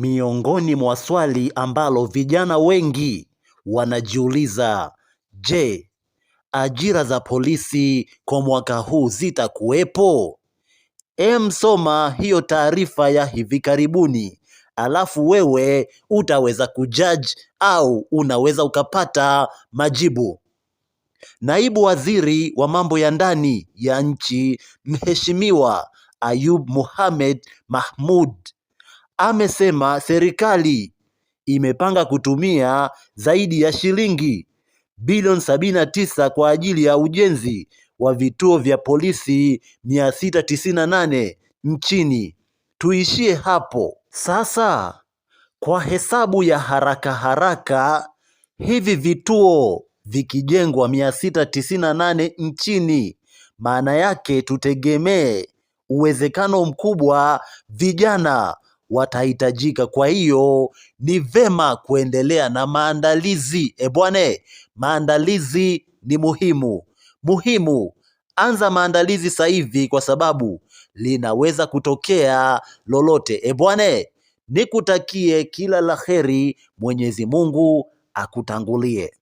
Miongoni mwa swali ambalo vijana wengi wanajiuliza, je, ajira za polisi kwa mwaka huu zitakuwepo? Soma hiyo taarifa ya hivi karibuni, alafu wewe utaweza kujudge au unaweza ukapata majibu. Naibu Waziri wa mambo ya ndani ya nchi, Mheshimiwa Ayub Mohamed Mahmoud, amesema serikali imepanga kutumia zaidi ya shilingi bilioni 79 kwa ajili ya ujenzi wa vituo vya polisi 698 nchini. Tuishie hapo. Sasa kwa hesabu ya haraka haraka, hivi vituo vikijengwa 698 nchini, maana yake tutegemee uwezekano mkubwa vijana watahitajika. Kwa hiyo ni vema kuendelea na maandalizi. Maandalizi ni muhimu. Anza maandalizi sasa hivi, kwa sababu linaweza kutokea lolote. Nikutakie kila la heri. Mwenyezi Mungu akutangulie.